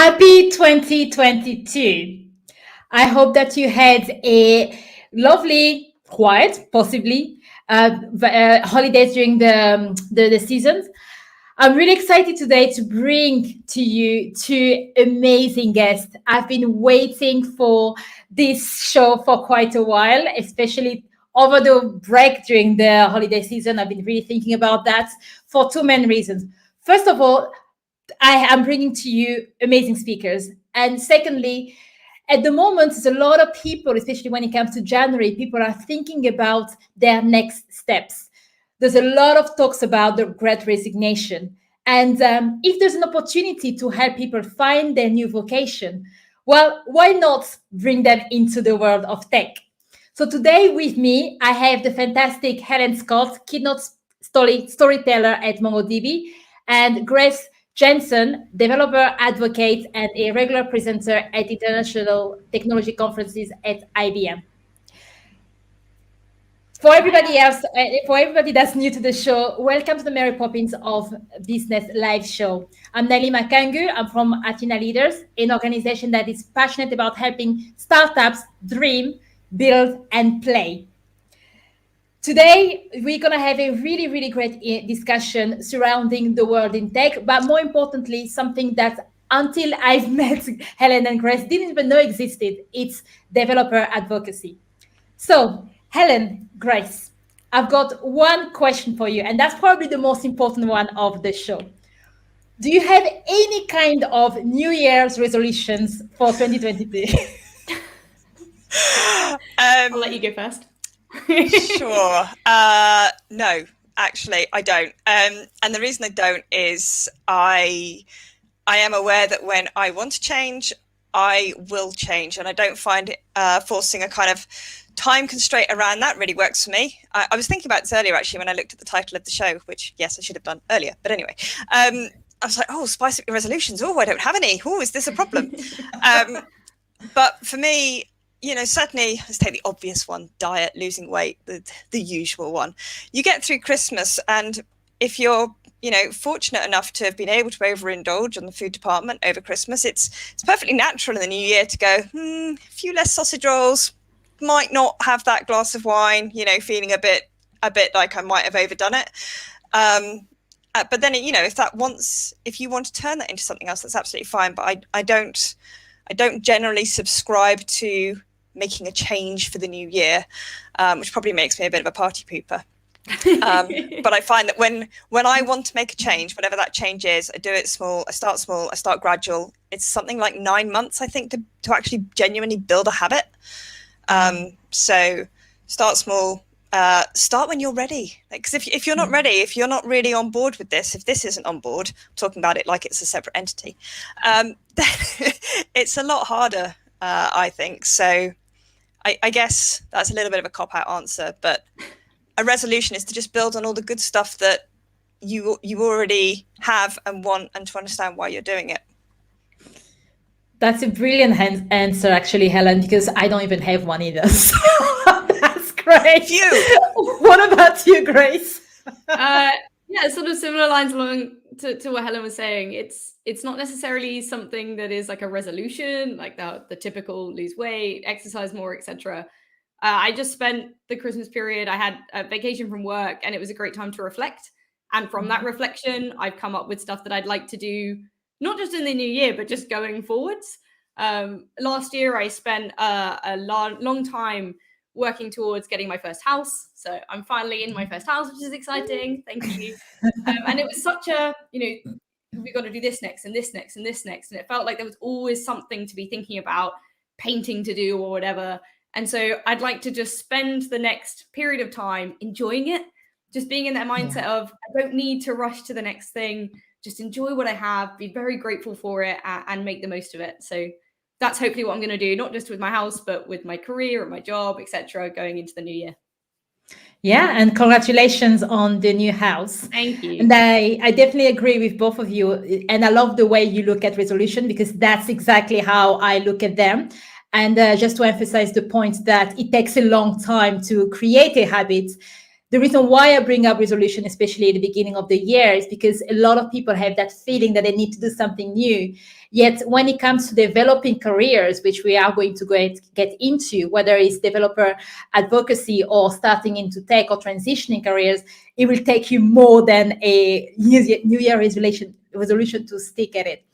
Happy 2022. I hope that you had a lovely, quiet, possibly, holidays during the seasons. I'm really excited today to bring to you two amazing guests. I've been waiting for this show for quite a while, especially over the break during the holiday season. I've been really thinking about that for two main reasons. First of all, I am bringing to you amazing speakers. And secondly, at the moment, there's a lot of people, especially when it comes to January, people are thinking about their next steps. There's a lot of talks about the great resignation. And if there's an opportunity to help people find their new vocation, well, why not bring them into the world of tech? So today with me, I have the fantastic Helen Scott, keynote storyteller at MongoDB, and Grace Jansen, developer advocate and a regular presenter at international technology conferences at IBM. For everybody else, for everybody that's new to the show, welcome to the Mary Poppins of Business live show. I'm Nelly Makangu. I'm from Athena Leaders, an organization that is passionate about helping startups dream, build, and play. Today, we're going to have a really, really great discussion surrounding the world in tech, but more importantly, something that until I've met Helen and Grace didn't even know existed. It's developer advocacy. So, Helen, Grace, I've got one question for you, and that's probably the most important one of the show. Do you have any kind of New Year's resolutions for 2022? I'll let you go first. Sure. No, actually, I don't. And the reason I don't is I am aware that when I want to change, I will change, and I don't find forcing a kind of time constraint around that really works for me. I was thinking about this earlier, actually, when I looked at the title of the show, which, yes, I should have done earlier. But anyway, I was like, oh, spice up your resolutions. Oh, I don't have any. Oh, is this a problem? But for me, you know, certainly, let's take the obvious one, diet, losing weight, the usual one. You get through Christmas, and if you're, you know, fortunate enough to have been able to overindulge on the food department over Christmas, it's perfectly natural in the new year to go, a few less sausage rolls, might not have that glass of wine, you know, feeling a bit like I might have overdone it. But then, you know, if you want to turn that into something else, that's absolutely fine. But I don't generally subscribe to making a change for the new year, which probably makes me a bit of a party pooper. But I find that when I want to make a change, whatever that change is, I do it small, I start gradual. It's something like 9 months, I think, to actually genuinely build a habit. So start small, start when you're ready. Because if you're not ready, if you're not really on board with this, if this isn't on board, I'm talking about it like it's a separate entity, then it's a lot harder, I think. So I guess that's a little bit of a cop-out answer, but a resolution is to just build on all the good stuff that you already have and want, and to understand why you're doing it. That's a brilliant answer, actually, Helen, because I don't even have one either. So that's great. What about you, Grace? Yeah, sort of similar lines along to what Helen was saying. It's not necessarily something that is like a resolution, like the typical lose weight, exercise more, etc. I just spent the Christmas period. I had a vacation from work, and it was a great time to reflect. And from that reflection, I've come up with stuff that I'd like to do, not just in the new year, but just going forwards. Last year, I spent a long time working towards getting my first house. So I'm finally in my first house, which is exciting. Thank you. And it was such a, you know, we've got to do this next and this next and this next. And it felt like there was always something to be thinking about, painting to do or whatever. And so I'd like to just spend the next period of time enjoying it, just being in that mindset of I don't need to rush to the next thing, just enjoy what I have, be very grateful for it, and make the most of it. So that's hopefully what I'm going to do, not just with my house, but with my career and my job, etc., going into the new year. Yeah, and congratulations on the new house. Thank you. And I definitely agree with both of you. And I love the way you look at resolution, because that's exactly how I look at them. And just to emphasize the point that it takes a long time to create a habit, the reason why I bring up resolution, especially at the beginning of the year, is because a lot of people have that feeling that they need to do something new. Yet when it comes to developing careers, which we are going to get into, whether it's developer advocacy or starting into tech or transitioning careers, it will take you more than a New Year resolution to stick at it.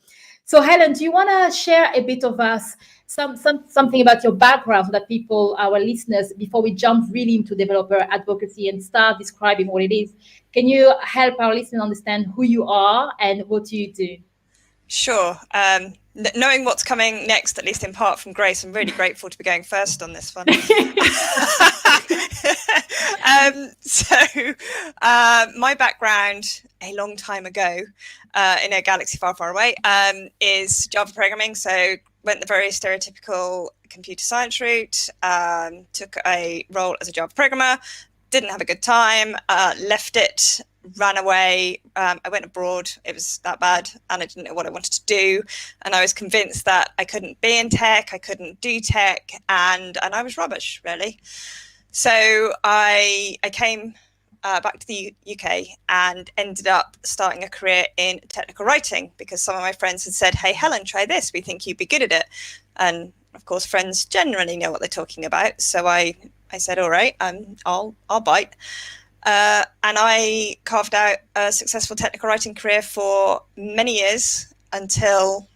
So Helen, do you want to share a bit of us, something about your background so that people, our listeners, before we jump really into developer advocacy and start describing what it is, can you help our listeners understand who you are and what you do? Sure. Knowing what's coming next, at least in part from Grace, I'm really grateful to be going first on this one. My background a long time ago in a galaxy far, far away is Java programming. So went the very stereotypical computer science route, took a role as a Java programmer, didn't have a good time, left it, ran away. I went abroad. It was that bad and I didn't know what I wanted to do. And I was convinced that I couldn't be in tech, I couldn't do tech, and I was rubbish, really. So I came back to the UK and ended up starting a career in technical writing because some of my friends had said, "Hey, Helen, try this. We think you'd be good at it." And of course, friends generally know what they're talking about. So I said, "All right, I'll bite." And I carved out a successful technical writing career for many years until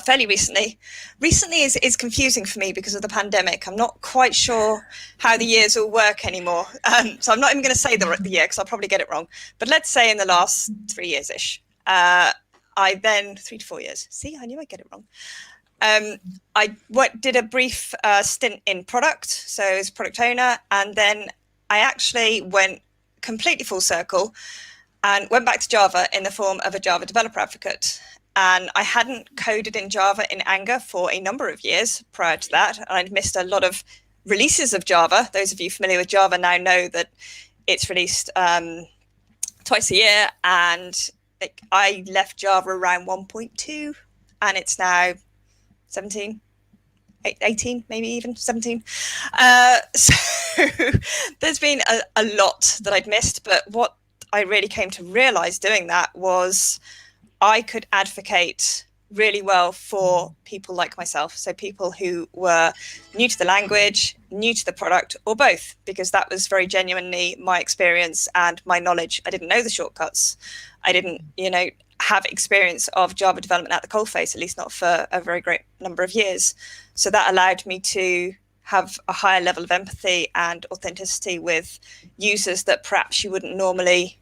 fairly recently. Recently is confusing for me because of the pandemic. I'm not quite sure how the years all work anymore. So I'm not even going to say the year because I'll probably get it wrong. But let's say in the last 3 years-ish. I then, 3 to 4 years. See, I knew I'd get it wrong. I did a brief stint in product, so as product owner, and then I actually went completely full circle and went back to Java in the form of a Java developer advocate. And I hadn't coded in Java in anger for a number of years prior to that. And I'd missed a lot of releases of Java. Those of you familiar with Java now know that it's released twice a year. And I left Java around 1.2 and it's now 17. 18, maybe even 17. So there's been a lot that I'd missed, but what I really came to realize doing that was I could advocate really well for people like myself. So people who were new to the language, new to the product, or both, because that was very genuinely my experience and my knowledge. I didn't know the shortcuts. I didn't, have experience of Java development at the coalface, at least not for a very great number of years. So that allowed me to have a higher level of empathy and authenticity with users that perhaps you wouldn't normally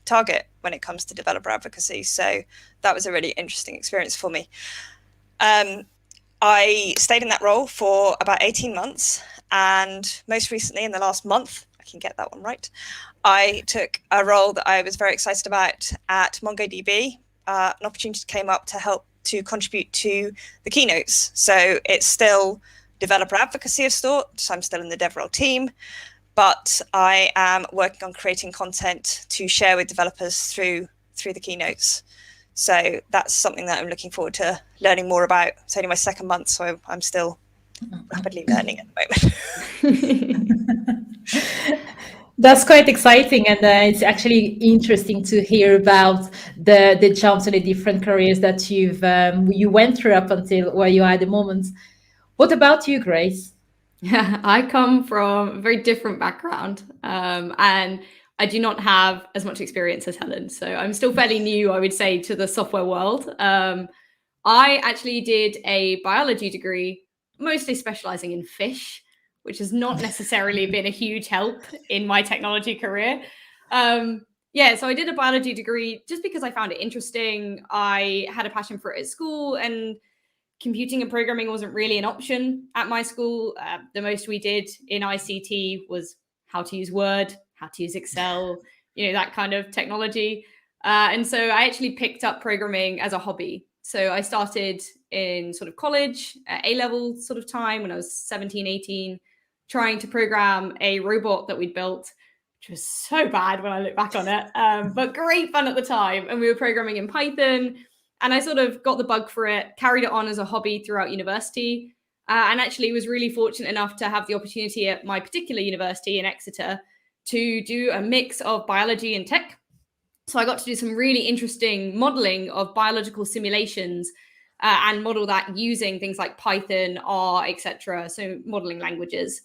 target when it comes to developer advocacy. So that was a really interesting experience for me. I stayed in that role for about 18 months. And most recently, in the last month, I can get that one right, I took a role that I was very excited about at MongoDB. An opportunity came up to help to contribute to the keynotes. So it's still developer advocacy of sorts. I'm still in the DevRel team, but I am working on creating content to share with developers through the keynotes. So that's something that I'm looking forward to learning more about. It's only my second month, so I'm still rapidly learning at the moment. That's quite exciting, and it's actually interesting to hear about the jumps and the different careers that you went through up until where you are at the moment. What about you, Grace? I come from a very different background, and I do not have as much experience as Helen. So I'm still fairly new, I would say, to the software world. I actually did a biology degree, mostly specializing in fish, which has not necessarily been a huge help in my technology career. So I did a biology degree just because I found it interesting. I had a passion for it at school, and computing and programming wasn't really an option at my school. The most we did in ICT was how to use Word, how to use Excel, that kind of technology. And so I actually picked up programming as a hobby. So I started in sort of college, A-level sort of time when I was 17, 18, trying to program a robot that we'd built, which was so bad when I look back on it, but great fun at the time. And we were programming in Python, and I sort of got the bug for it, carried it on as a hobby throughout university, and actually was really fortunate enough to have the opportunity at my particular university in Exeter to do a mix of biology and tech. So I got to do some really interesting modeling of biological simulations and model that using things like Python, R, etc. So modeling languages.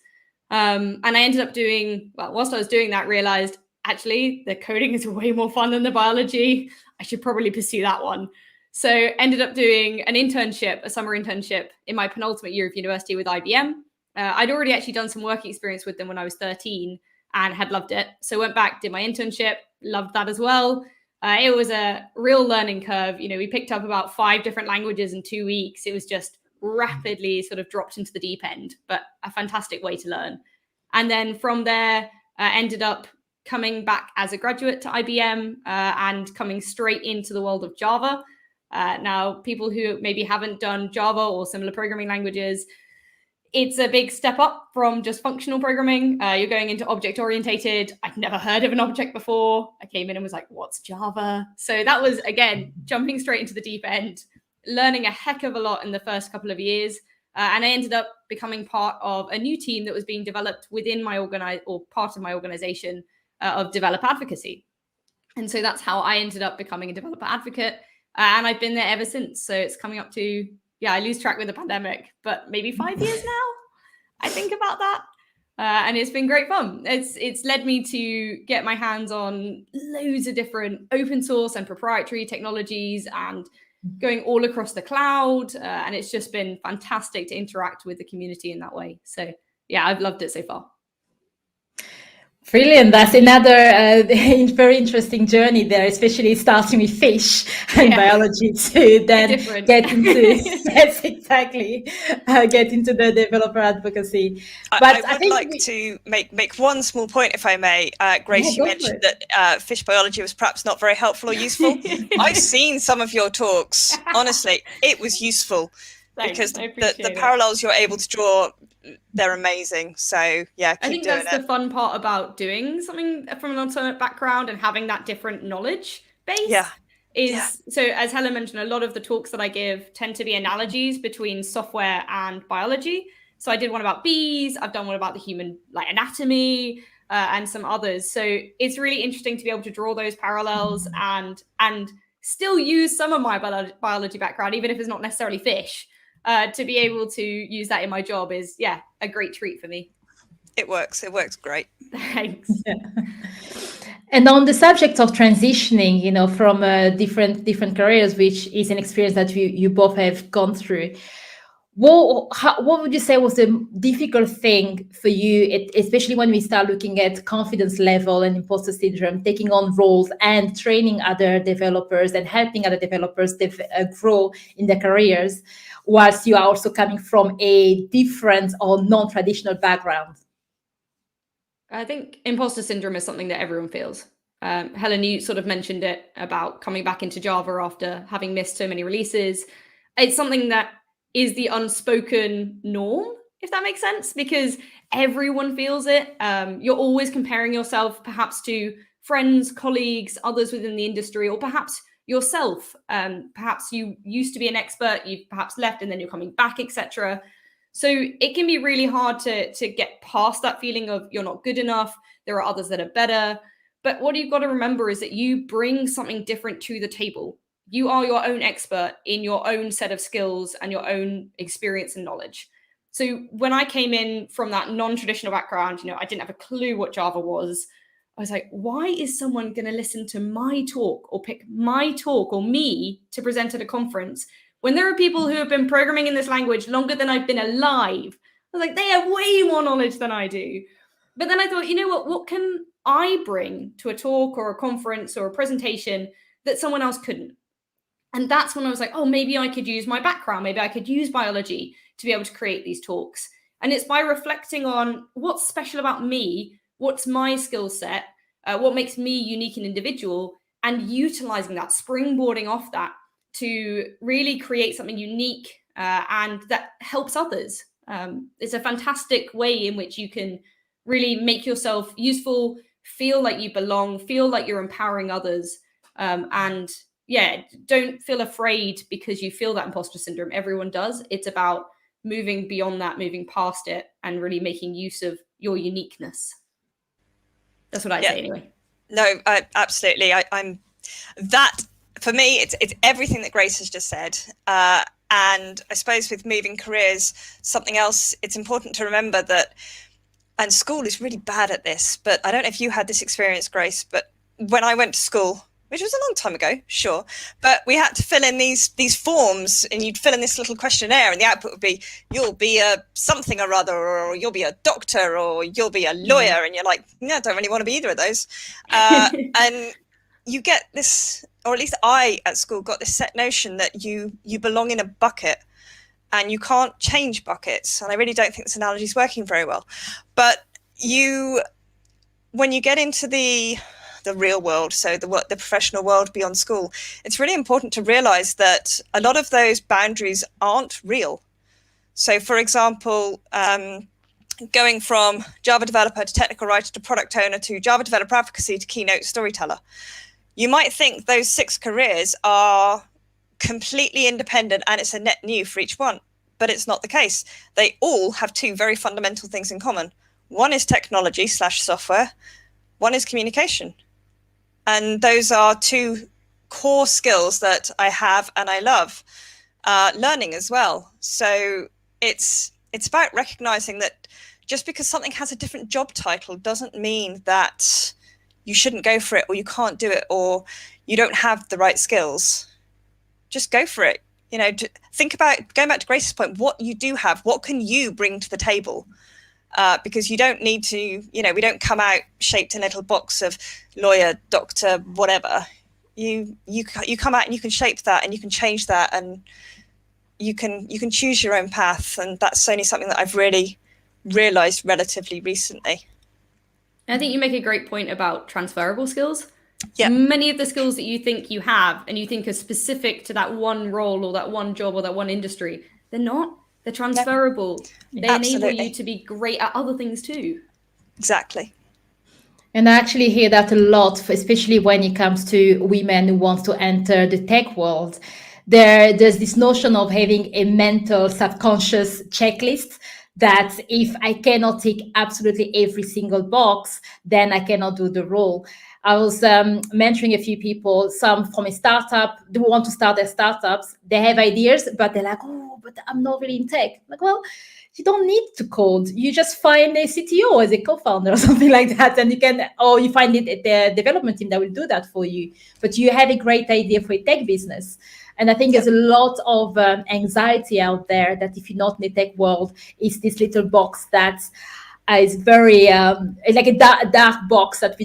And I ended up doing, well, whilst I was doing that, realized actually the coding is way more fun than the biology. I should probably pursue that one. So ended up doing an internship, a summer internship in my penultimate year of university with IBM. I'd already actually done some work experience with them when I was 13 and had loved it. So went back, did my internship, loved that as well. It was a real learning curve. You know, we picked up about 5 different languages in 2 weeks. It was just rapidly sort of dropped into the deep end, but a fantastic way to learn. And then from there, ended up coming back as a graduate to IBM and coming straight into the world of Java. Now, people who maybe haven't done Java or similar programming languages, it's a big step up from just functional programming. You're going into object-orientated. I'd never heard of an object before. I came in and was like, what's Java? So that was, again, jumping straight into the deep end, learning a heck of a lot in the first couple of years. And I ended up becoming part of a new team that was being developed within my part of my organization of Developer Advocacy. And so that's how I ended up becoming a developer advocate. And I've been there ever since. So it's coming up to, I lose track with the pandemic, but maybe 5 years now, I think about that. And it's been great fun. It's led me to get my hands on loads of different open source and proprietary technologies and going all across the cloud. And it's just been fantastic to interact with the community in that way. So yeah, I've loved it so far. Brilliant. That's another very interesting journey there, especially starting with fish and biology to then get into, yes, exactly, get into the developer advocacy. But I would like to make one small point, if I may. Grace, you mentioned that fish biology was perhaps not very helpful or useful. I've seen some of your talks. Honestly, it was useful. Thanks, because the parallels you're able to draw, they're amazing. So yeah, keep I think doing that's the fun part about doing something from an alternate background and having that different knowledge base. So as Helen mentioned, a lot of the talks that I give tend to be analogies between software and biology. So I did one about bees. I've done one about the human anatomy and some others. So it's really interesting to be able to draw those parallels and still use some of my biology background, even if it's not necessarily fish. To be able to use that in my job is, a great treat for me. It works great. Thanks. Yeah. And on the subject of transitioning, from different careers, which is an experience that you both have gone through, what would you say was the difficult thing for you, especially when we start looking at confidence level and imposter syndrome, taking on roles and training other developers and helping other developers grow in their careers, whilst you are also coming from a different or non-traditional background? I think imposter syndrome is something that everyone feels. Helen, you sort of mentioned it about coming back into Java after having missed so many releases. It's something that is the unspoken norm, if that makes sense, because everyone feels it. You're always comparing yourself perhaps to friends, colleagues, others within the industry, or perhaps yourself. Perhaps you used to be an expert, you've perhaps left and then you're coming back, etc. So it can be really hard to get past that feeling of you're not good enough, there are others that are better. But what you've got to remember is that you bring something different to the table. You are your own expert in your own set of skills and your own experience and knowledge. So when I came in from that non-traditional background, I didn't have a clue what Java was. I was like, why is someone going to listen to my talk or pick my talk or me to present at a conference when there are people who have been programming in this language longer than I've been alive? I was like, they have way more knowledge than I do. But then I thought, what can I bring to a talk or a conference or a presentation that someone else couldn't? And that's when I was like, oh, maybe I could use my background. Maybe I could use biology to be able to create these talks. And it's by reflecting on what's special about me, what's my skill set, what makes me unique and individual, and utilizing that, springboarding off that to really create something unique and that helps others. It's a fantastic way in which you can really make yourself useful, feel like you belong, feel like you're empowering others, and don't feel afraid because you feel that imposter syndrome. Everyone does. It's about moving beyond that, moving past it, and really making use of your uniqueness. That's what I'd say anyway. No, absolutely. I'm that for me. It's everything that Grace has just said. And I suppose with moving careers, something else, it's important to remember that, and school is really bad at this, but I don't know if you had this experience, Grace, but when I went to school, which was a long time ago, sure, but we had to fill in these forms, and you'd fill in this little questionnaire, and the output would be, you'll be a something or other, or you'll be a doctor, or you'll be a lawyer, and you're like, no, I don't really want to be either of those. And you get this, or at least I at school got this set notion that you belong in a bucket and you can't change buckets. And I really don't think this analogy is working very well. But when you get into the real world, so the professional world beyond school, it's really important to realize that a lot of those boundaries aren't real. So for example, going from Java developer to technical writer to product owner to Java developer advocacy to keynote storyteller, you might think those 6 careers are completely independent and it's a net new for each one, but it's not the case. They all have 2 very fundamental things in common. One is technology / software, one is communication. And those are 2 core skills that I have and I love learning as well. So it's about recognizing that just because something has a different job title doesn't mean that you shouldn't go for it, or you can't do it, or you don't have the right skills. Just go for it. You know, think about, going back to Grace's point, what you do have, what can you bring to the table? Because you don't need to, you know, we don't come out shaped in a little box of lawyer, doctor, whatever. You come out and you can shape that, and you can change that, and you can choose your own path. And that's only something that I've really realized relatively recently. I think you make a great point about transferable skills. Yeah. Many of the skills that you think you have and you think are specific to that one role or that one job or that one industry, they're not. They're transferable. They enable you to be great at other things too. Exactly. And I actually hear that a lot, especially when it comes to women who want to enter the tech world. There's this notion of having a mental subconscious checklist that if I cannot tick absolutely every single box, then I cannot do the role. I was mentoring a few people, some from a startup, they want to start their startups. They have ideas, but they're like, oh, but I'm not really in tech. I'm like, well, you don't need to code. You just find a CTO as a co-founder or something like that. And you find it at the development team that will do that for you. But you have a great idea for a tech business. And I think there's a lot of anxiety out there that if you're not in the tech world, it's this little box that is very like a dark box that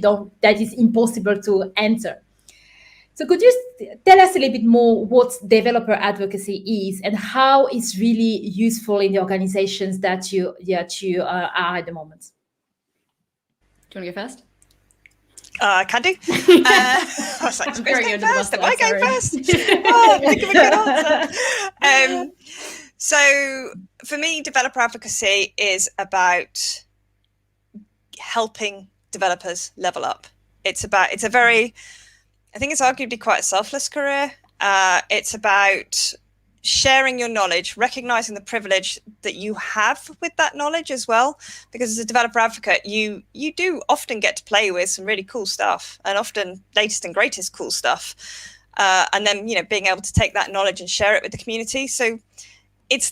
is impossible to enter. So could you tell us a little bit more what developer advocacy is and how it's really useful in the organizations that you are at the moment? Do you want to go first? Can do. I was like, I'm going first. Am I going first? Oh, think of a good answer. So for me, developer advocacy is about helping developers level up. I think it's arguably quite a selfless career. It's about sharing your knowledge, recognizing the privilege that you have with that knowledge as well. Because as a developer advocate, you do often get to play with some really cool stuff, and often latest and greatest cool stuff. And then, being able to take that knowledge and share it with the community. So it's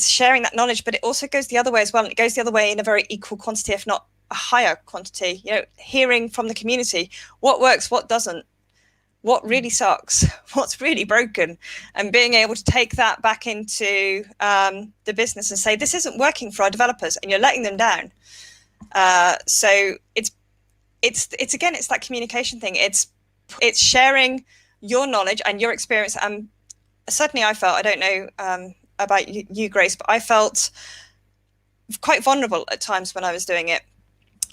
sharing that knowledge, but it also goes the other way as well. And it goes the other way in a very equal quantity, if not a higher quantity, hearing from the community what works, what doesn't, what really sucks, what's really broken, and being able to take that back into the business and say, this isn't working for our developers and you're letting them down. So it's that communication thing. It's sharing your knowledge and your experience. And certainly I felt, I don't know about you, Grace, but I felt quite vulnerable at times when I was doing it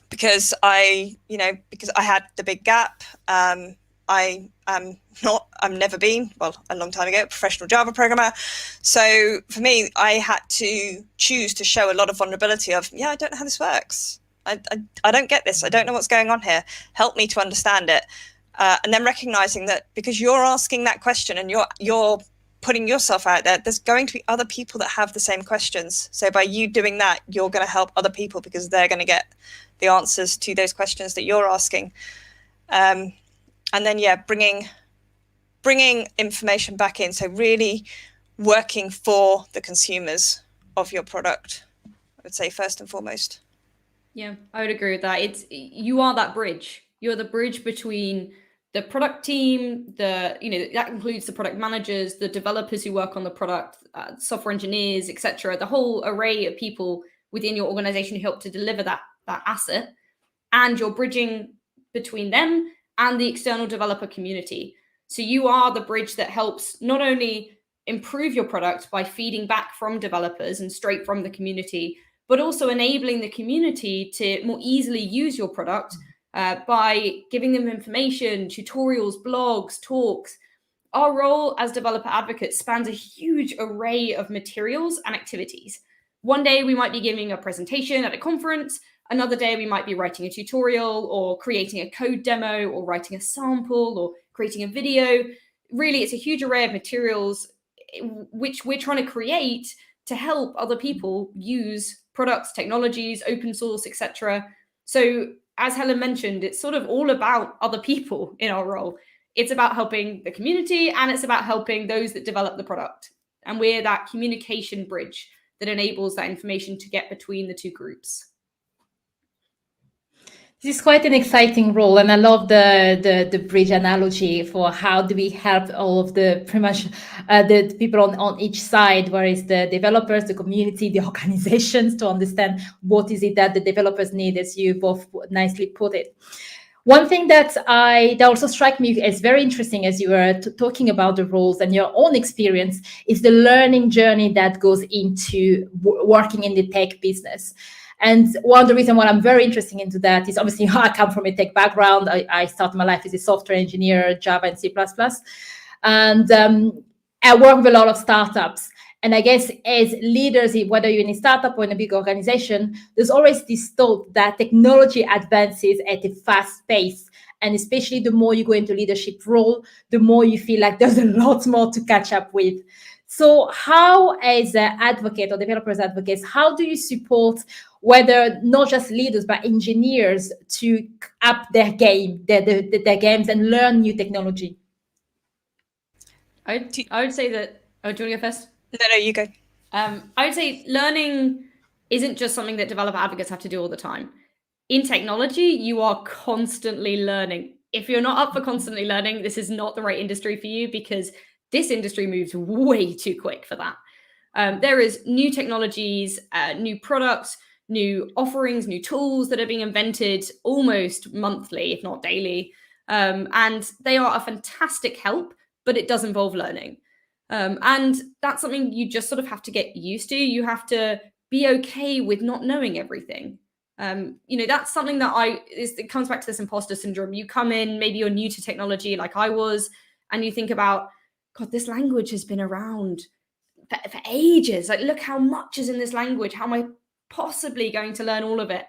because I had the big gap. I've never been, a long time ago, a professional Java programmer. So for me, I had to choose to show a lot of vulnerability of, I don't know how this works. I don't get this. I don't know what's going on here. Help me to understand it. And then recognizing that because you're asking that question and you're putting yourself out there, there's going to be other people that have the same questions. So by you doing that, you're going to help other people because they're going to get the answers to those questions that you're asking. And then, yeah, bringing information back in. So really working for the consumers of your product, I would say, first and foremost. Yeah, I would agree with that. You are that bridge. You're the bridge between the product team, that includes the product managers, the developers who work on the product, software engineers, etc. The whole array of people within your organization who help to deliver that asset, and you're bridging between them and the external developer community. So you are the bridge that helps not only improve your product by feeding back from developers and straight from the community, but also enabling the community to more easily use your product by giving them information, tutorials, blogs, talks. Our role as developer advocates spans a huge array of materials and activities. One day we might be giving a presentation at a conference. Another day we might be writing a tutorial or creating a code demo or writing a sample or creating a video. Really, it's a huge array of materials which we're trying to create to help other people use products, technologies, open source, etc. So as Helen mentioned, it's sort of all about other people in our role. It's about helping the community and it's about helping those that develop the product. And we're that communication bridge that enables that information to get between the two groups. This is quite an exciting role, and I love the bridge analogy for how do we help all of the pretty much the people on each side, whereas the developers, the community, the organizations, to understand what is it that the developers need, as you both nicely put it. One thing that also struck me as very interesting as you were talking about the roles and your own experience is the learning journey that goes into working in the tech business. And one of the reasons why I'm very interested into that is obviously I come from a tech background. I started my life as a software engineer, Java and C++. And I work with a lot of startups. And I guess as leaders, whether you're in a startup or in a big organization, there's always this thought that technology advances at a fast pace. And especially the more you go into leadership role, the more you feel like there's a lot more to catch up with. So how, as an advocate or developers advocates, how do you support whether not just leaders, but engineers to up their game, their games and learn new technology? I would say that, do you want to go first? No, you go. I would say learning isn't just something that developer advocates have to do all the time. In technology, you are constantly learning. If you're not up for constantly learning, this is not the right industry for you because this industry moves way too quick for that. There is new technologies, new products, new offerings, new tools that are being invented almost monthly, if not daily. And they are a fantastic help, but it does involve learning. And that's something you just sort of have to get used to. You have to be okay with not knowing everything. That's something that it comes back to this imposter syndrome. You come in, maybe you're new to technology like I was, and you think about, God, this language has been around for ages. Like, look how much is in this language. How am I possibly going to learn all of it?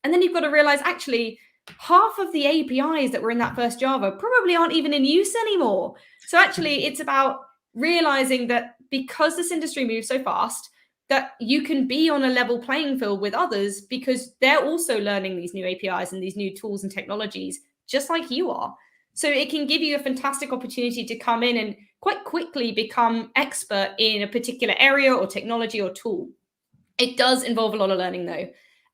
And then you've got to realize, actually, half of the APIs that were in that first Java probably aren't even in use anymore. So actually, it's about realizing that because this industry moves so fast, that you can be on a level playing field with others because they're also learning these new APIs and these new tools and technologies, just like you are. So it can give you a fantastic opportunity to come in and quite quickly become expert in a particular area or technology or tool. It does involve a lot of learning though.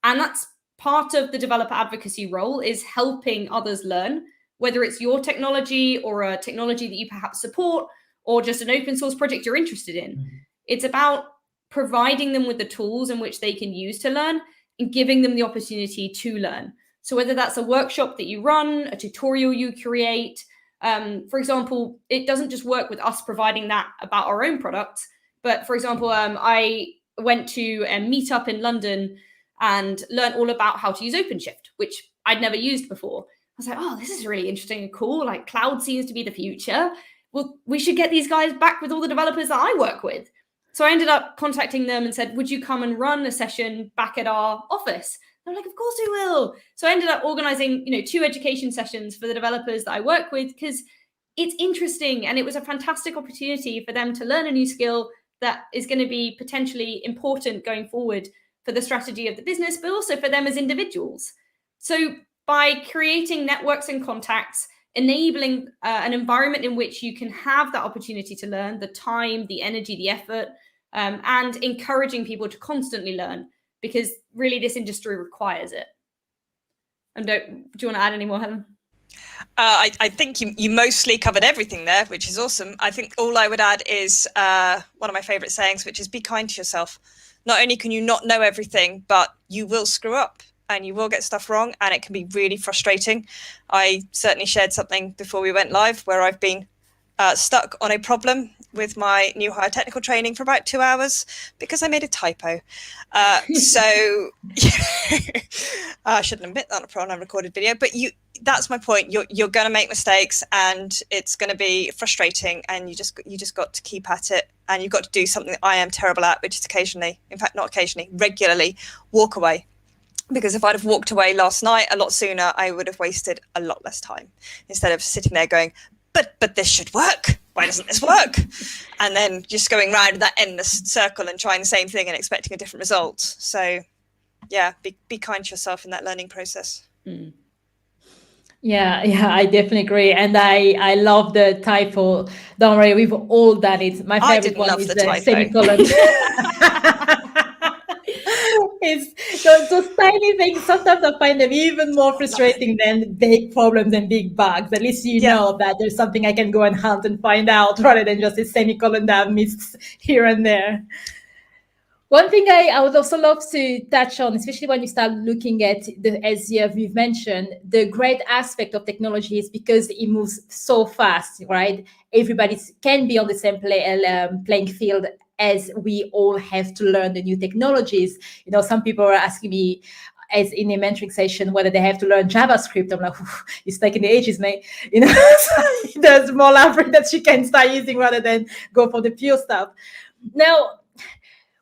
And that's part of the developer advocacy role, is helping others learn, whether it's your technology or a technology that you perhaps support or just an open source project you're interested in. Mm-hmm. It's about providing them with the tools in which they can use to learn and giving them the opportunity to learn. So whether that's a workshop that you run, a tutorial you create, for example, it doesn't just work with us providing that about our own products, but for example, I went to a meetup in London and learned all about how to use OpenShift, which I'd never used before. I was like, oh, this is really interesting and cool. Like, cloud seems to be the future. Well, we should get these guys back with all the developers that I work with. So I ended up contacting them and said, would you come and run a session back at our office? They're like, of course we will. So I ended up organizing, 2 education sessions for the developers that I work with, because it's interesting. And it was a fantastic opportunity for them to learn a new skill that is going to be potentially important going forward for the strategy of the business, but also for them as individuals. So by creating networks and contacts, enabling an environment in which you can have that opportunity to learn, the time, the energy, the effort, and encouraging people to constantly learn, because really this industry requires it. And do you want to add any more, Helen? I think you mostly covered everything there, which is awesome. I think all I would add is one of my favorite sayings, which is be kind to yourself. Not only can you not know everything, but you will screw up and you will get stuff wrong, and it can be really frustrating. I certainly shared something before we went live where I've been stuck on a problem with my new hire technical training for about 2 hours because I made a typo. So I shouldn't admit that on a recorded video, but that's my point. You're going to make mistakes and it's going to be frustrating, and you just got to keep at it, and you've got to do something that I am terrible at, which is occasionally, in fact, not occasionally, regularly walk away. Because if I'd have walked away last night a lot sooner, I would have wasted a lot less time instead of sitting there going, but this should work. Why doesn't this work? And then just going round that endless circle and trying the same thing and expecting a different result. So yeah, be kind to yourself in that learning process. Mm. Yeah, I definitely agree. And I love the typo. Don't worry, we've all done it. My favorite one is the semicolon. It's those tiny things. Sometimes I find them even more frustrating than big problems and big bugs. At least you know that there's something I can go and hunt and find out, rather than just a semicolon that missed here and there. One thing I would also love to touch on, especially when you start looking at as you've mentioned, the great aspect of technology is because it moves so fast, right? Everybody can be on the same playing field, as we all have to learn the new technologies. You know, some people are asking me, as in a mentoring session, whether they have to learn JavaScript. I'm like, it's taking the ages, mate. You know, there's more library that you can start using rather than go for the pure stuff. Now,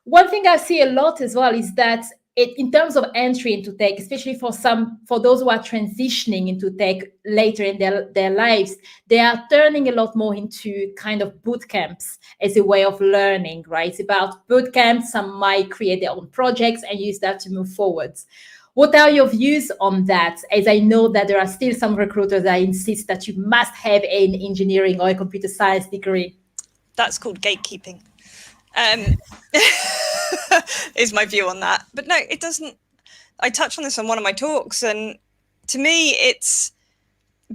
one thing I see a lot as well is that in terms of entry into tech, especially for those who are transitioning into tech later in their lives, they are turning a lot more into kind of bootcamps as a way of learning, right? It's about bootcamps. Some might create their own projects and use that to move forwards. What are your views on that? As I know that there are still some recruiters that insist that you must have an engineering or a computer science degree. That's called gatekeeping. Is my view on that. But no, it doesn't. I touched on this on one of my talks, and to me,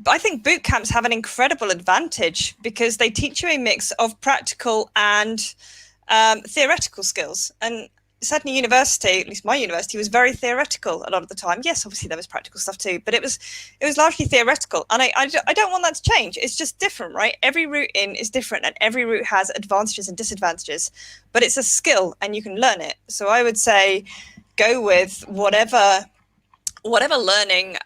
I think boot camps have an incredible advantage because they teach you a mix of practical and theoretical skills. And certainly university, at least my university, was very theoretical a lot of the time. Yes, obviously there was practical stuff too, but it was largely theoretical. And I don't want that to change. It's just different, right? Every route in is different, and every route has advantages and disadvantages, but it's a skill and you can learn it. So I would say go with whatever learning,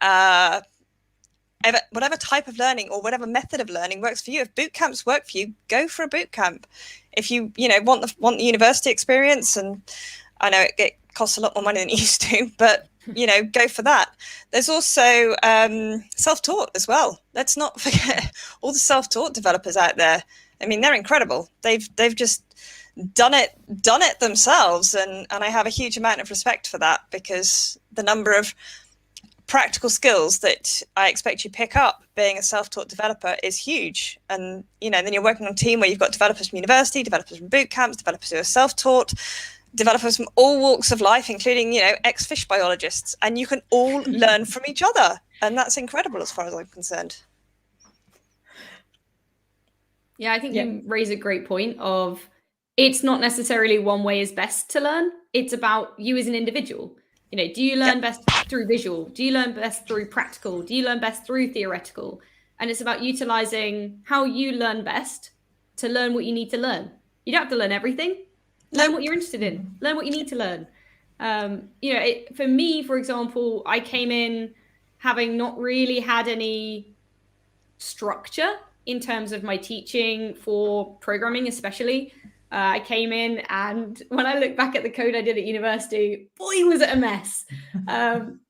whatever type of learning or whatever method of learning works for you. If boot camps work for you, go for a boot camp. If you want the university experience, and I know it costs a lot more money than it used to, but go for that. There's also self-taught as well. Let's not forget all the self-taught developers out there. I mean, they're incredible. They've just done it themselves, and I have a huge amount of respect for that, because the number of practical skills that I expect you pick up being a self-taught developer is huge. And then you're working on a team where you've got developers from university, developers from boot camps, developers who are self-taught, developers from all walks of life, including ex-fish biologists, and you can all learn from each other, and that's incredible as far as I'm concerned. Yeah, I think you raise a great point of it's not necessarily one way is best to learn. It's about you as an individual. Do you learn best through visual? Do you learn best through practical? Do you learn best through theoretical? And it's about utilizing how you learn best to learn what you need to learn. You don't have to learn everything. Learn what you're interested in. Learn what you need to learn. For me, for example, I came in having not really had any structure in terms of my teaching for programming, especially. I came in, and when I look back at the code I did at university, boy, was it a mess.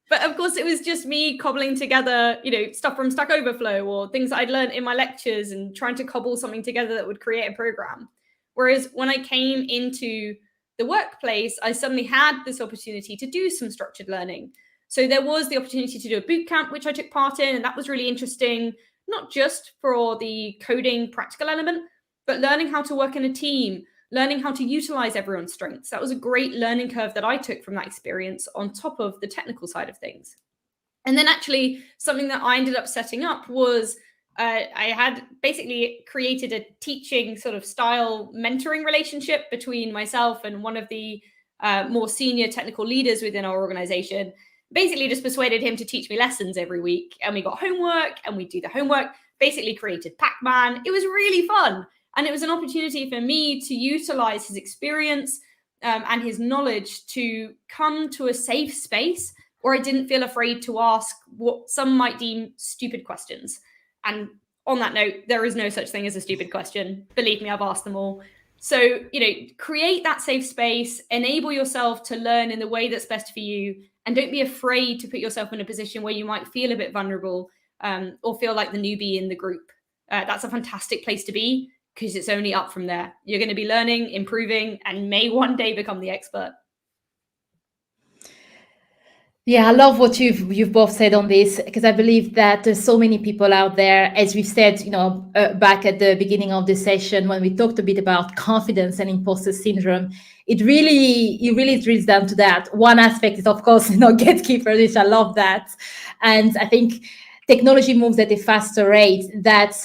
But of course, it was just me cobbling together, stuff from Stack Overflow or things that I'd learned in my lectures and trying to cobble something together that would create a program. Whereas when I came into the workplace, I suddenly had this opportunity to do some structured learning. So there was the opportunity to do a bootcamp, which I took part in, and that was really interesting, not just for the coding practical element, but learning how to work in a team, learning how to utilize everyone's strengths. That was a great learning curve that I took from that experience on top of the technical side of things. And then actually something that I ended up setting up was I had basically created a teaching sort of style mentoring relationship between myself and one of the more senior technical leaders within our organization. Basically just persuaded him to teach me lessons every week. And we got homework and we do the homework, basically created Pac-Man. It was really fun. And it was an opportunity for me to utilize his experience and his knowledge to come to a safe space where I didn't feel afraid to ask what some might deem stupid questions. And on that note, there is no such thing as a stupid question. Believe me, I've asked them all. So, create that safe space, enable yourself to learn in the way that's best for you, and don't be afraid to put yourself in a position where you might feel a bit vulnerable or feel like the newbie in the group. That's a fantastic place to be, because it's only up from there. You're going to be learning, improving, and may one day become the expert. Yeah, I love what you've both said on this, because I believe that there's so many people out there, as we've said, back at the beginning of the session when we talked a bit about confidence and imposter syndrome. It really drills down to that. One aspect is, of course, gatekeepers, which I love that, and I think technology moves at a faster rate. That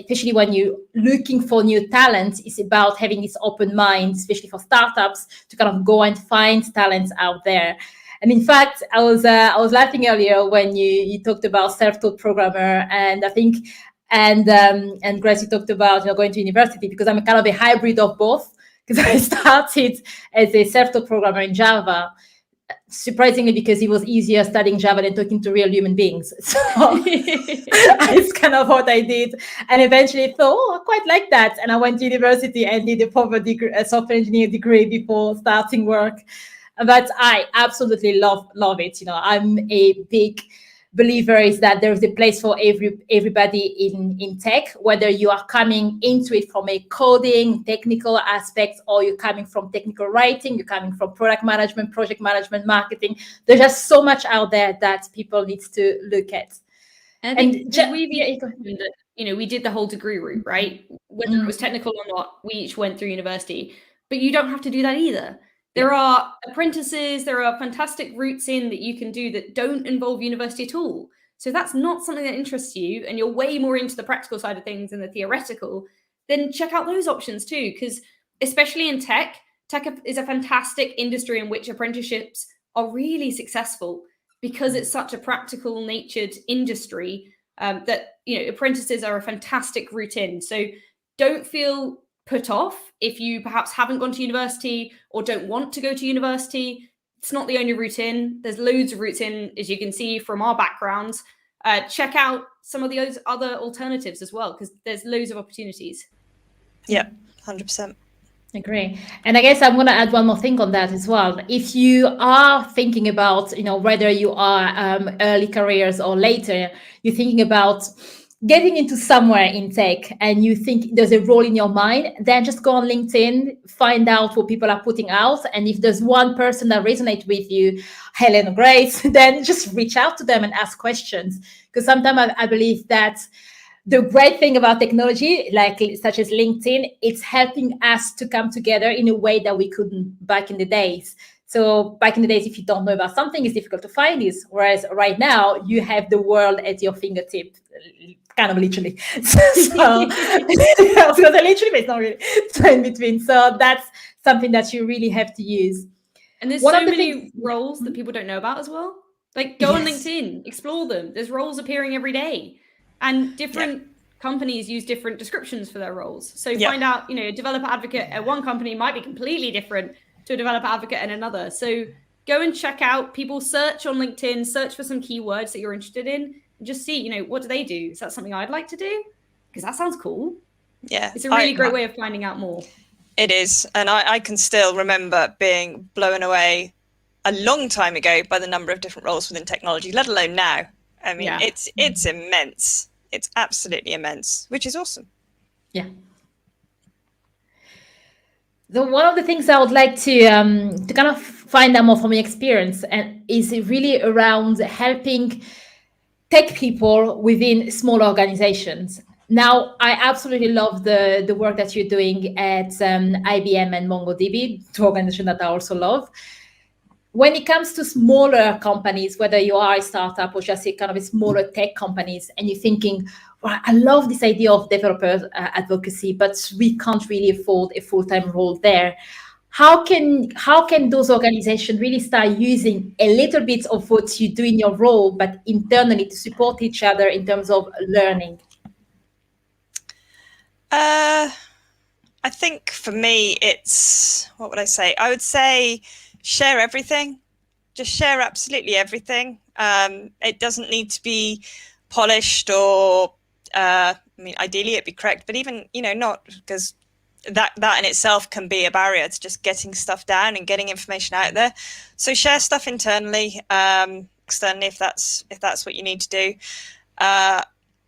especially when you're looking for new talent, it's about having this open mind, especially for startups, to kind of go and find talents out there. And in fact, I was laughing earlier when you talked about self-taught programmer, and I think and Grace, you talked about going to university, because I'm kind of a hybrid of both, because I started as a self-taught programmer in Java, surprisingly, because it was easier studying Java than talking to real human beings. So it's kind of what I did, and eventually thought, I quite like that, and I went to university and did a software engineer degree before starting work. But I absolutely love it. I'm a big believer is that there's a place for everybody in tech, whether you are coming into it from a coding, technical aspects, or you're coming from technical writing, you're coming from product management, project management, marketing. There's just so much out there that people need to look at. And we did the whole degree route, right? Whether it was technical or not, we each went through university. But you don't have to do that either. There are apprentices, there are fantastic routes in that you can do that don't involve university at all. So if that's not something that interests you, and you're way more into the practical side of things than the theoretical, then check out those options too. Because especially in tech is a fantastic industry in which apprenticeships are really successful, because it's such a practical natured industry that apprentices are a fantastic route in. So don't feel put off if you perhaps haven't gone to university or don't want to go to university. It's not the only route in. There's loads of routes in, as you can see from our backgrounds. Check out some of those other alternatives as well, because there's loads of opportunities. Yeah, 100%. Agree. And I guess I'm going to add one more thing on that as well. If you are thinking about, whether you are early careers or later, you're thinking about getting into somewhere in tech and you think there's a role in your mind, then just go on LinkedIn, find out what people are putting out. And if there's one person that resonates with you, Helen or Grace, then just reach out to them and ask questions. Because sometimes I believe that the great thing about technology, such as LinkedIn, it's helping us to come together in a way that we couldn't back in the days. So back in the days, if you don't know about something, it's difficult to find this. Whereas right now, you have the world at your fingertip, kind of literally. So because literally, but it's not really. So in between. So that's something that you really have to use. And there's so many roles that people don't know about as well. Go on LinkedIn, explore them. There's roles appearing every day, and different companies use different descriptions for their roles. So find out, a developer advocate at one company might be completely different to a developer advocate in another. So go and check out, people search on LinkedIn, search for some keywords that you're interested in, and just see, what do they do? Is that something I'd like to do? Because that sounds cool. Yeah. It's a really great way of finding out more. It is. And I can still remember being blown away a long time ago by the number of different roles within technology, let alone now. I mean, Yeah. it's immense. It's absolutely immense, which is awesome. Yeah. So one of the things I would like to kind of find out more from your experience and is really around helping tech people within small organizations. Now, I absolutely love the work that you're doing at IBM and MongoDB, two organizations that I also love. When it comes to smaller companies, whether you are a startup or just a kind of a smaller tech companies, and you're thinking, well, I love this idea of developer advocacy, but we can't really afford a full-time role there. How can those organizations really start using a little bit of what you do in your role, but internally to support each other in terms of learning? I think for me, it's, what would I say? I would say share everything. Just share absolutely everything. It doesn't need to be polished or, I mean, ideally it'd be correct, but even, not, because that in itself can be a barrier to just getting stuff down and getting information out there. So share stuff internally, externally, if that's what you need to do.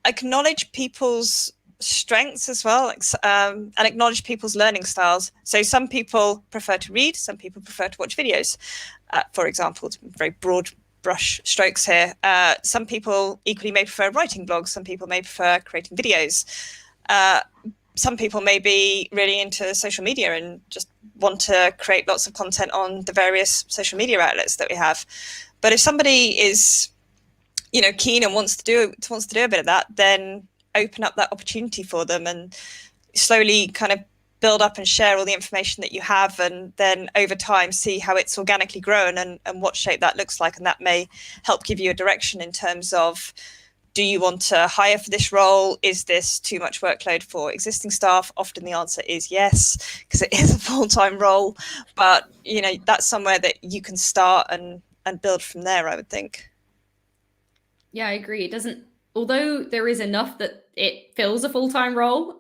Acknowledge people's strengths as well, and acknowledge people's learning styles. So some people prefer to read, some people prefer to watch videos, for example. It's very broad brush strokes here. Some people equally may prefer writing blogs, some people may prefer creating videos. Some people may be really into social media and just want to create lots of content on the various social media outlets that we have. But if somebody is, keen and wants to do a bit of that, then open up that opportunity for them and slowly kind of build up and share all the information that you have, and then over time see how it's organically grown and what shape that looks like. And that may help give you a direction in terms of, do you want to hire for this role? Is this too much workload for existing staff? Often the answer is yes, because it is a full-time role, but that's somewhere that you can start and build from there, I would think. Yeah, I agree. It doesn't, although there is enough that it fills a full-time role,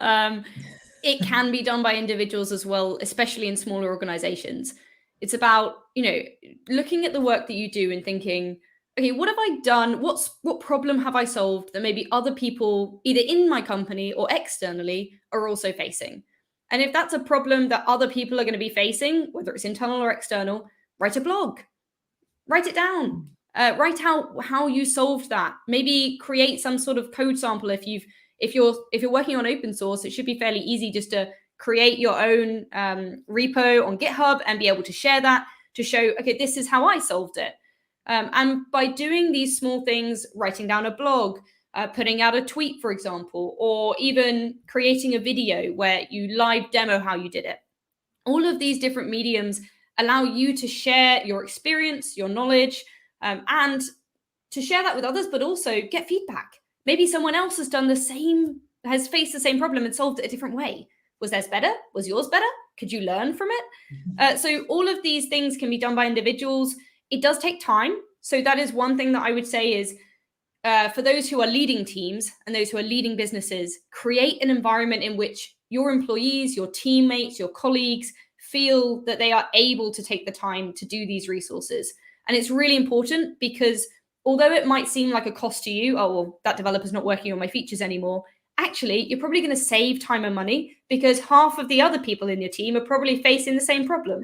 it can be done by individuals as well, especially in smaller organizations. It's about, looking at the work that you do and thinking, okay, what have I done? What problem have I solved that maybe other people, either in my company or externally, are also facing? And if that's a problem that other people are going to be facing, whether it's internal or external, write a blog, write it down. Write out how you solved that. Maybe create some sort of code sample. If you're working on open source, it should be fairly easy just to create your own repo on GitHub and be able to share that to show, okay, this is how I solved it. And by doing these small things, writing down a blog, putting out a tweet, for example, or even creating a video where you live demo how you did it. All of these different mediums allow you to share your experience, your knowledge, and to share that with others, but also get feedback. Maybe someone else has faced the same problem and solved it a different way. Was theirs better? Was yours better? Could you learn from it? So all of these things can be done by individuals. It does take time. So that is one thing that I would say is, for those who are leading teams and those who are leading businesses, create an environment in which your employees, your teammates, your colleagues feel that they are able to take the time to do these resources. And it's really important because although it might seem like a cost to you, oh, well, that developer's not working on my features anymore, actually, you're probably going to save time and money because half of the other people in your team are probably facing the same problem.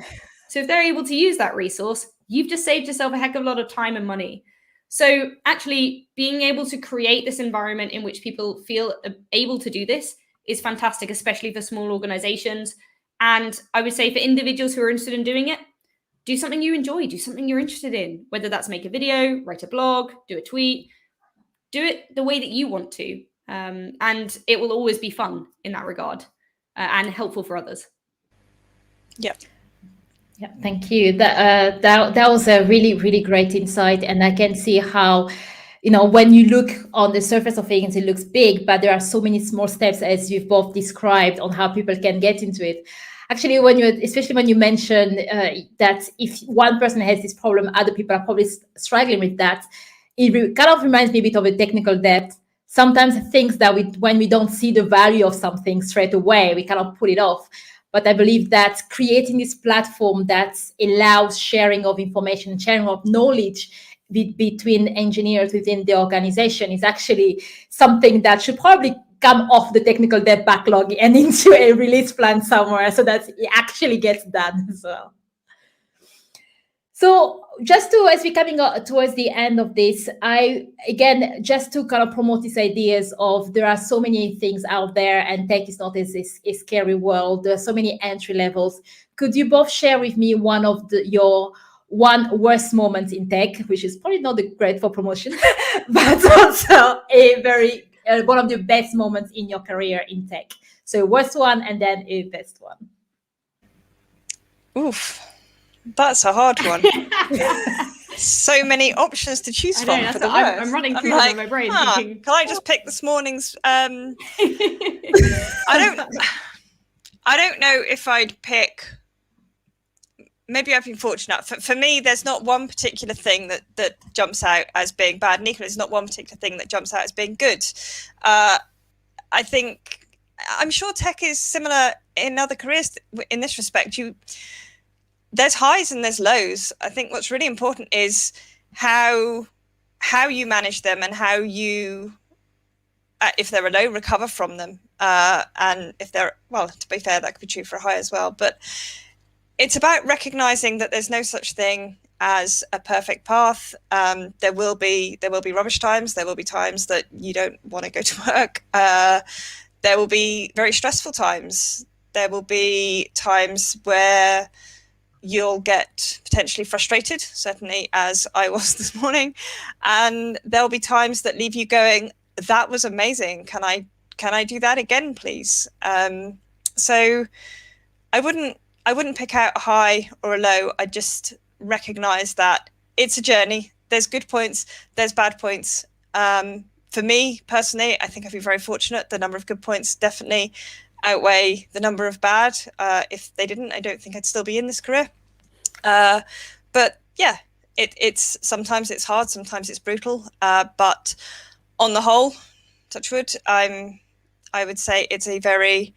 So if they're able to use that resource, you've just saved yourself a heck of a lot of time and money. So actually being able to create this environment in which people feel able to do this is fantastic, especially for small organizations. And I would say for individuals who are interested in doing it, do something you enjoy, do something you're interested in, whether that's make a video, write a blog, do a tweet, do it the way that you want to. And it will always be fun in that regard and helpful for others. Yep. Yeah, thank you. That was a really, really great insight. And I can see how, when you look on the surface of things, it looks big, but there are so many small steps, as you've both described, on how people can get into it. Actually, especially when you mention that if one person has this problem, other people are probably struggling with that, it kind of reminds me a bit of a technical debt. Sometimes things that when we don't see the value of something straight away, we kind of put it off. But I believe that creating this platform that allows sharing of information, sharing of knowledge between engineers within the organization is actually something that should probably come off the technical debt backlog and into a release plan somewhere so that it actually gets done as well. So just to, as we're coming towards the end of this, just to kind of promote these ideas of there are so many things out there and tech is not a scary world. There are so many entry levels. Could you both share with me one of your one worst moment in tech, which is probably not great for promotion, but also a very, one of the best moments in your career in tech. So worst one and then a best one. Oof. That's a hard one. So many options to choose from for the worst. I'm running through them in my brain thinking, can I just pick this morning's? I don't know if I'd pick. Maybe I've been fortunate. For me, there's not one particular thing that jumps out as being bad. And equally, there's not one particular thing that jumps out as being good. I think I'm sure tech is similar in other careers in this respect. There's highs and there's lows. I think what's really important is how you manage them and how you, if they're a low, recover from them. And if they're, well, to be fair, that could be true for a high as well. But it's about recognizing that there's no such thing as a perfect path. There will be rubbish times. There will be times that you don't want to go to work. There will be very stressful times. There will be times where you'll get potentially frustrated, certainly as I was this morning. And there'll be times that leave you going, that was amazing. Can I do that again, please? So I wouldn't pick out a high or a low. I just recognize that it's a journey. There's good points, there's bad points. For me personally, I think I've been very fortunate. The number of good points definitely outweigh the number of bad. If they didn't, I don't think I'd still be in this career. But yeah, it's sometimes it's hard, sometimes it's brutal. But on the whole, touch wood, I would say it's a very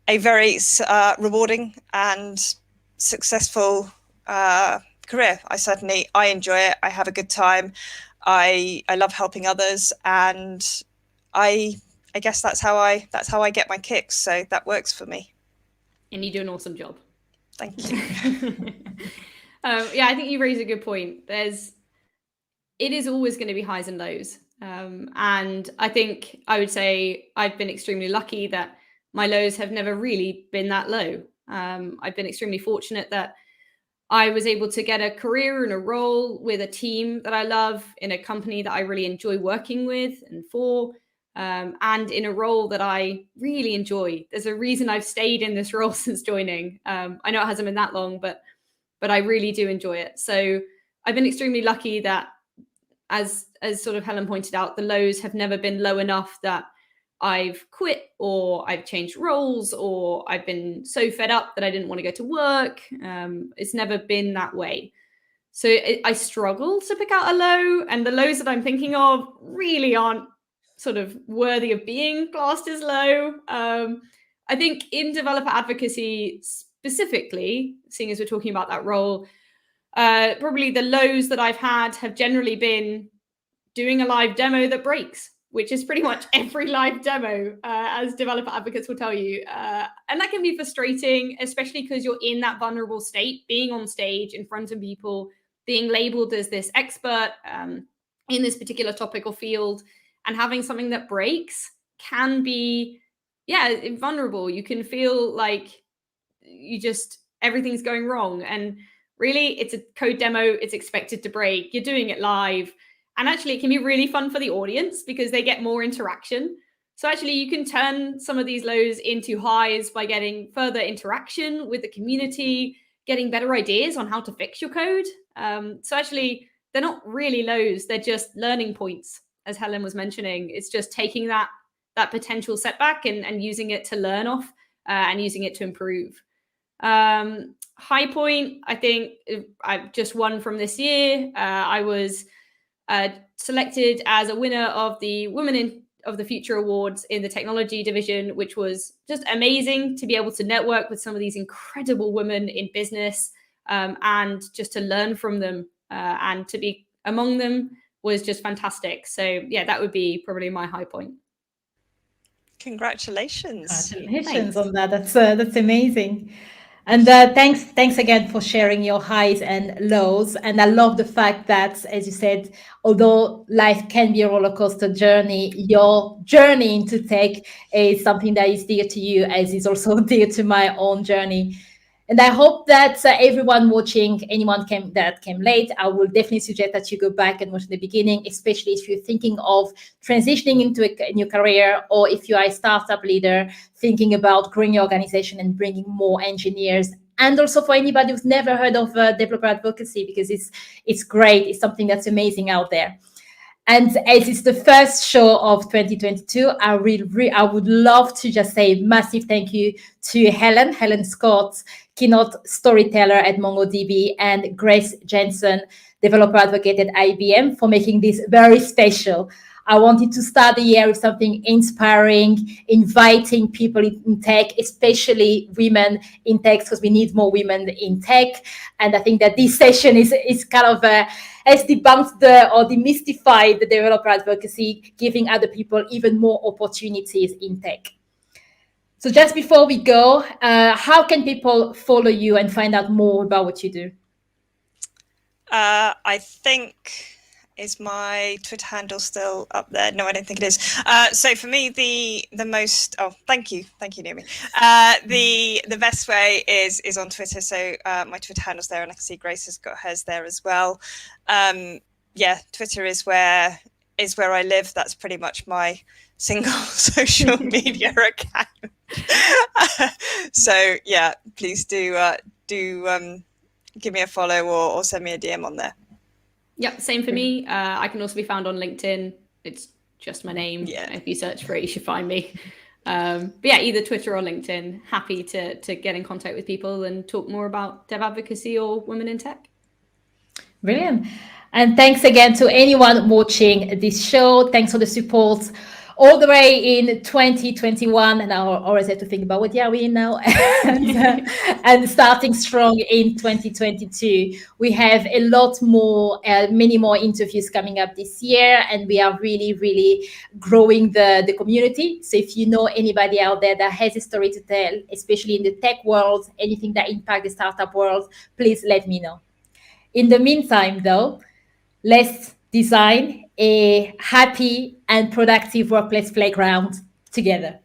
rewarding and successful career. I enjoy it. I have a good time. I love helping others, and I guess that's how I get my kicks. So that works for me. And you do an awesome job. Thank you. Yeah, I think you raise a good point. It is always going to be highs and lows. And I think I would say I've been extremely lucky that my lows have never really been that low. I've been extremely fortunate that I was able to get a career and a role with a team that I love, in a company that I really enjoy working with and for, and in a role that I really enjoy. There's a reason I've stayed in this role since joining. I know it hasn't been that long, but I really do enjoy it. So I've been extremely lucky that, as sort of Helen pointed out, the lows have never been low enough that I've quit or I've changed roles or I've been so fed up that I didn't want to go to work. It's never been that way. So I struggle to pick out a low, and the lows that I'm thinking of really aren't sort of worthy of being classed as low. I think in developer advocacy specifically, seeing as we're talking about that role, probably the lows that I've had have generally been doing a live demo that breaks, which is pretty much every live demo, as developer advocates will tell you. And that can be frustrating, especially because you're in that vulnerable state, being on stage in front of people, being labeled as this expert in this particular topic or field, and having something that breaks can be, vulnerable. You can feel like everything's going wrong. And really, it's a code demo, it's expected to break, you're doing it live. And actually, it can be really fun for the audience because they get more interaction. So actually, you can turn some of these lows into highs by getting further interaction with the community, getting better ideas on how to fix your code. So actually, they're not really lows. They're just learning points, as Helen was mentioning. It's just taking that potential setback and using it to learn off and using it to improve. High point, I think I've just won from this year. I was selected as a winner of the Women in of the Future Awards in the technology division, which was just amazing to be able to network with some of these incredible women in business, and just to learn from them, and to be among them was just fantastic. So yeah, that would be probably my high point. Congratulations. Congratulations on that. That's amazing. And thanks again for sharing your highs and lows. And I love the fact that, as you said, although life can be a roller coaster journey, your journey into tech is something that is dear to you, as is also dear to my own journey. And I hope that everyone watching, anyone that came late, I will definitely suggest that you go back and watch the beginning, especially if you're thinking of transitioning into a new career, or if you are a startup leader thinking about growing your organization and bringing more engineers. And also for anybody who's never heard of Developer Advocacy, because it's great. It's something that's amazing out there. And as it's the first show of 2022, I would love to just say massive thank you to Helen Scott, keynote storyteller at MongoDB, and Grace Jansen, developer advocate at IBM, for making this very special. I wanted to start the year with something inspiring, inviting people in tech, especially women in tech, because we need more women in tech. And I think that this session is kind of has debunked or demystified the developer advocacy, giving other people even more opportunities in tech. So just before we go, how can people follow you and find out more about what you do? I think, is my Twitter handle still up there? No, I don't think it is. So for me, the most, thank you, Naomi. The best way is on Twitter. So my Twitter handle's there, and I can see Grace has got hers there as well. Yeah, Twitter is where I live. That's pretty much my single social media account. So yeah, please do give me a follow or send me a DM on there. Yep, same for me. I can also be found on LinkedIn. It's just my name. Yeah. If you search for it, you should find me. But yeah, either Twitter or LinkedIn. Happy to get in contact with people and talk more about dev advocacy or women in tech. Brilliant. And thanks again to anyone watching this show. Thanks for the support all the way in 2021. And I always have to think about what year we're in now. and starting strong in 2022. We have a lot more, many more interviews coming up this year. And we are really, really growing the community. So if you know anybody out there that has a story to tell, especially in the tech world, anything that impacts the startup world, please let me know. In the meantime, though, let's design a happy and productive workplace playground together.